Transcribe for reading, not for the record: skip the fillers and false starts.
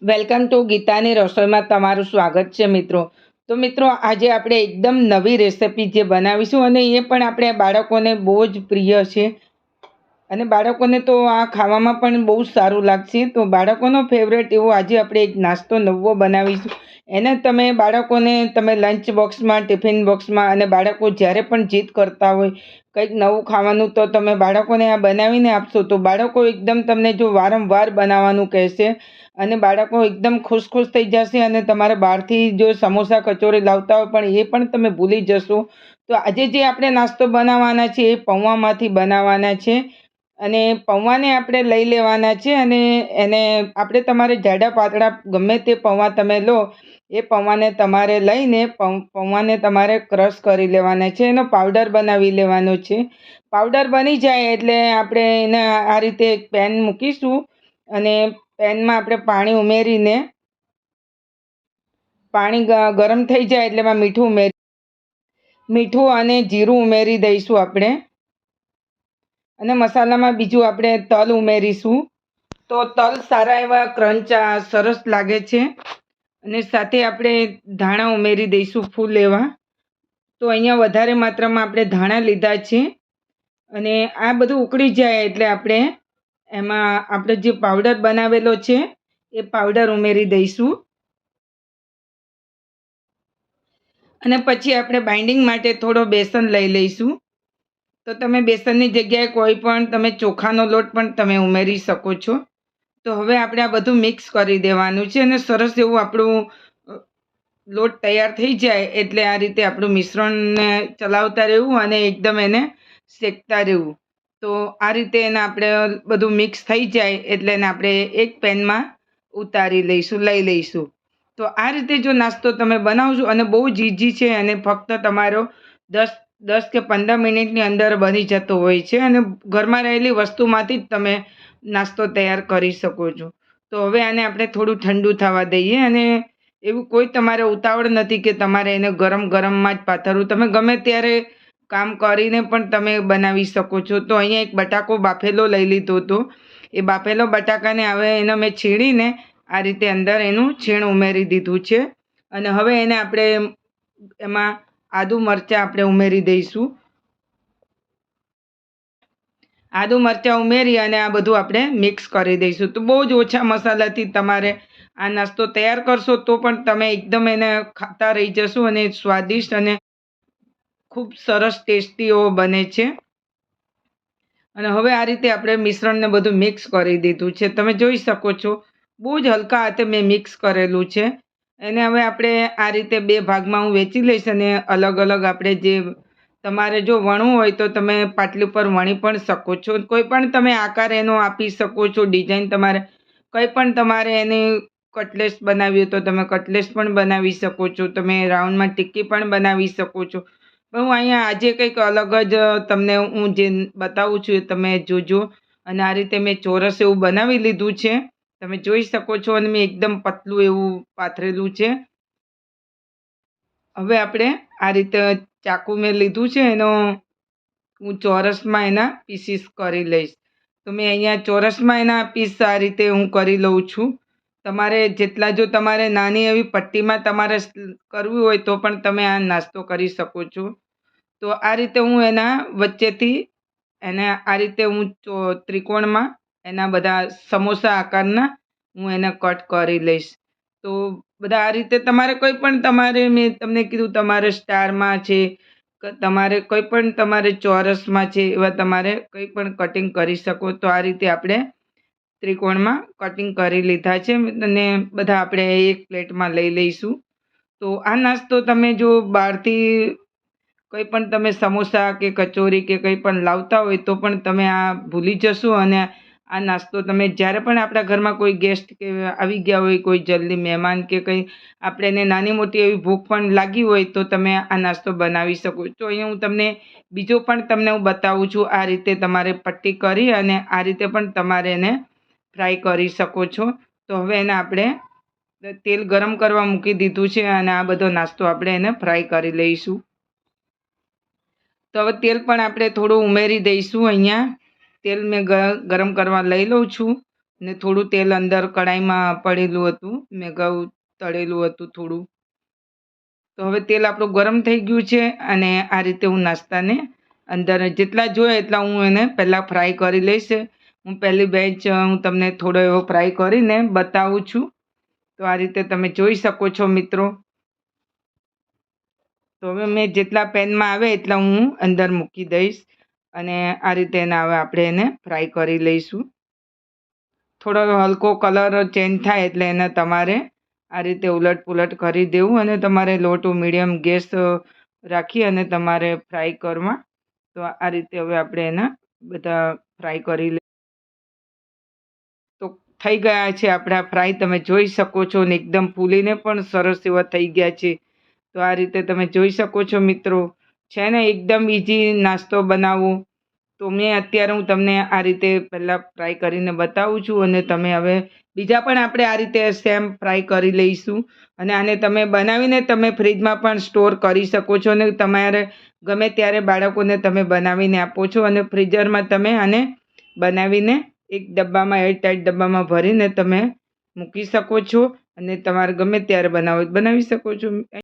Welcome to ગીતાની રસોઈમાં તમારું સ્વાગત છે મિત્રો. તો મિત્રો, આજે આપણે એકદમ નવી રેસિપી જે બનાવીશું અને એ પણ આપણે બાળકોને બહુ જ પ્રિય છે અને બાળકોને તો આ ખાવામાં પણ બહુ સારું લાગશે. તો બાળકોનો ફેવરેટ એવો આજે આપણે એક નાસ્તો નવો બનાવીશું. એને બાળકોને તમે લંચ બોક્સમાં, ટિફિન બોક્સમાં, અને બાળકો જ્યારે પણ જીદ કરતા હોય કંઈક નવું ખાવાનું, તો તમે બાળકોને આ બનાવીને આપશો તો બાળકો એકદમ તમને જો વારંવાર બનાવવાનું કહેશે અને બાળકો એકદમ ખુશ ખુશ થઈ જશે અને તમારે બહારથી જો સમોસા કચોરી લાવતા હોય પણ એ પણ તમે ભૂલી જશો. તો આજે જે આપણે નાસ્તો બનાવવાના છે એ પૌવામાંથી બનાવવાના છે અને પૌવાને આપણે લઈ લેવાના છે અને એને આપણે તમારે જાડા પાતળા ગમે તે પૌવા તમે લો એ પૌવાને તમારે લઈને પૌવાને તમારે ક્રશ કરી લેવાના છે, એનો પાવડર બનાવી લેવાનો છે. પાવડર બની જાય એટલે આપણે એને આ રીતે એક પેન મૂકીશું અને પેનમાં આપણે પાણી ઉમેરીને પાણી ગરમ થઈ જાય એટલે એમાં મીઠું અને જીરું ઉમેરી દઈશું આપણે. અને મસાલામાં બીજું આપણે તલ ઉમેરીશું. તો તલ સારા એવા ક્રંચા સરસ લાગે છે અને સાથે આપણે ધાણા ઉમેરી દઈશું ફૂલ એવા. તો અહીંયા વધારે માત્રામાં આપણે ધાણા લીધા છે અને આ બધું ઉકળી જાય એટલે આપણે એમાં આપણે જે પાવડર બનાવેલો છે એ પાવડર ઉમેરી દઈશું. અને પછી આપણે બાઇન્ડિંગ માટે થોડો બેસન લઈ લઈશું. તો તમે બેસનની જગ્યાએ કોઈ પણ તમે ચોખાનો લોટ પણ તમે ઉમેરી શકો છો. તો હવે આપણે આ બધું મિક્સ કરી દેવાનું છે અને સરસ એવું આપણું લોટ તૈયાર થઈ જાય એટલે આ રીતે આપણું મિશ્રણને ચલાવતા રહેવું અને એકદમ એને શેકતા રહેવું. તો આ રીતે એને આપણે બધું મિક્સ થઈ જાય એટલે એને આપણે એક પેનમાં ઉતારી લઈ લઈશું. તો આ રીતે જો નાસ્તો તમે બનાવજો અને બહુ જ ઈઝી છે અને ફક્ત તમારો 10 કે 15 મિનિટની અંદર બની જતો હોય છે અને ઘરમાં રહેલી વસ્તુમાંથી જ તમે નાસ્તો તૈયાર કરી શકો છો. તો હવે આને આપણે થોડું ઠંડુ થવા દઈએ અને એવું કોઈ તમારે ઉતાવળ નથી કે તમારે એને ગરમ ગરમમાં જ પાથરવું. તમે ગમે ત્યારે કામ કરીને પણ તમે બનાવી શકો છો. તો અહીંયા એક બટાકો બાફેલો લઈ લીધો હતો. એ બાફેલો બટાકાને હવે એને મેં છીણીને આ રીતે અંદર એનું છીણ ઉમેરી દીધું છે અને હવે એને આપણે એમાં આદુ મરચાં આપણે ઉમેરી દઈશું. આદુ મરચાં ઉમેરી અને આ બધું આપણે મિક્સ કરી દઈશું. તો બહુ જ ઓછા મસાલાથી તમારે આ નાસ્તો તૈયાર કરશો તો પણ તમે એકદમ એને ખાતા રહી જશો અને સ્વાદિષ્ટ અને ખૂબ સરસ ટેસ્ટી એવો બને છે. અને હવે આ રીતે આપણે મિશ્રણને બધું મિક્સ કરી દીધું છે. તમે જોઈ શકો છો બહુ જ હલકા હાથે મેં મિક્સ કરેલું છે. એને હવે આપણે આ રીતે બે ભાગમાં હું વેચી લઈશ અને અલગ અલગ આપણે જે તમારે જો વણવું હોય તો તમે પાટલી પર વણી પણ શકો છો. કોઈ પણ તમે આકાર એનો આપી શકો છો, ડિઝાઇન તમારે કંઈ પણ તમારે એની કટલેસ બનાવી હોય તો તમે કટલેસ પણ બનાવી શકો છો. તમે રાઉન્ડમાં ટિક્કી પણ બનાવી શકો છો. પણ હું અહીંયા આજે કંઈક અલગ જ તમને હું જે બતાવું છું એ તમે જોજો. અને આ રીતે મેં ચોરસ એવું બનાવી લીધું છે, તમે જોઈ શકો છો. અને મેં એકદમ પતલું એવું પાથરેલું છે. હવે આપણે આ રીતે ચાકુ મેં લીધું છે, એનો હું ચોરસમાં એના પીસીસ કરી લઈશ. તો મેં અહીંયા ચોરસમાં એના પીસ આ રીતે હું કરી લઉં છું. તમારે જેટલા જો તમારે નાની એવી પટ્ટીમાં તમારે કરવું હોય તો પણ તમે આ નાસ્તો કરી શકો છો. તો આ રીતે હું એના વચ્ચેથી એને આ રીતે હું ત્રિકોણમાં એના બધા સમોસા આકારના હું એને કટ કરી લઈશ. તો બધા આ રીતે તમારે કોઈ પણ તમારે મેં તમને કીધું તમારે સ્ટારમાં છે કે તમારે કોઈ પણ તમારે ચોરસમાં છે એવા તમારે કંઈ પણ કટિંગ કરી શકો. તો આ રીતે આપણે ત્રિકોણમાં કટિંગ કરી લીધા છે અને બધા આપણે એક પ્લેટમાં લઈ લઈશું. તો આ નાસ્તો તમે જો બહારથી કંઈ પણ તમે સમોસા કે કચોરી કે કંઈ પણ લાવતા હોય તો પણ તમે આ ભૂલી જશો અને આ નાસ્તો તમે જ્યારે પણ આપણા ઘરમાં કોઈ ગેસ્ટ કે આવી ગયા હોય, કોઈ જલ્દી મહેમાન કે કંઈ આપણે એને નાની મોટી એવી ભૂખ પણ લાગી હોય તો તમે આ નાસ્તો બનાવી શકો. તો અહીંયા હું તમને બીજો પણ તમને હું બતાવું છું. આ રીતે તમારે પટ્ટી કરી અને આ રીતે પણ તમારે એને ફ્રાય કરી શકો છો. તો હવે એને આપણે તેલ ગરમ કરવા મૂકી દીધું છે અને આ બધો નાસ્તો આપણે એને ફ્રાય કરી લઈશું. તો હવે તેલ પણ આપણે થોડું ઉમેરી દઈશું. અહીંયા તેલ મેં ગરમ કરવા લઈ લઉં છું ને થોડું તેલ અંદર કઢાઈમાં પડેલું હતું, મેં ઘઉં તળેલું હતું થોડું. તો હવે તેલ આપણું ગરમ થઈ ગયું છે અને આ રીતે હું નાસ્તાને અંદર જેટલા જોઈએ એટલા હું એને પહેલાં ફ્રાય કરી લઈશ. હું પહેલી બેચ હું તમને થોડો એવો ફ્રાય કરીને બતાવું છું. તો આ રીતે તમે જોઈ શકો છો મિત્રો. તો હવે મેં જેટલા પેનમાં આવે એટલા હું અંદર મૂકી દઈશ અને આ રીતે એને હવે આપણે એને ફ્રાય કરી લઈશું. થોડો હલકો કલર ચેન્જ થાય એટલે એને તમારે આ રીતે ઉલટ પુલટ કરી દેવું અને તમારે લો ટુ મીડિયમ ગેસ રાખી અને તમારે ફ્રાય કરવા. તો આ રીતે હવે આપણે એના બધા ફ્રાય કરી લઈએ. તો થઈ ગયા છે આપણા ફ્રાય, તમે જોઈ શકો છો ને એકદમ ફૂલીને પણ સરસ એવા થઈ ગયા છે. તો આ રીતે તમે જોઈ શકો છો મિત્રો. છે ને એકદમ ઇઝી નાસ્તો બનાવવો. તો મેં અત્યારે હું તમને આ રીતે પહેલાં ફ્રાય કરીને બતાવું છું અને તમે હવે બીજા પણ આપણે આ રીતે સેમ ફ્રાય કરી લઈશું. અને આને તમે બનાવીને તમે ફ્રીજમાં પણ સ્ટોર કરી શકો છો અને તમારે ગમે ત્યારે બાળકોને તમે બનાવીને આપો છો અને ફ્રીઝરમાં તમે આને બનાવીને એક ડબ્બામાં એરટાઈટ ડબ્બામાં ભરીને તમે મૂકી શકો છો અને તમારે ગમે ત્યારે બનાવી શકો છો.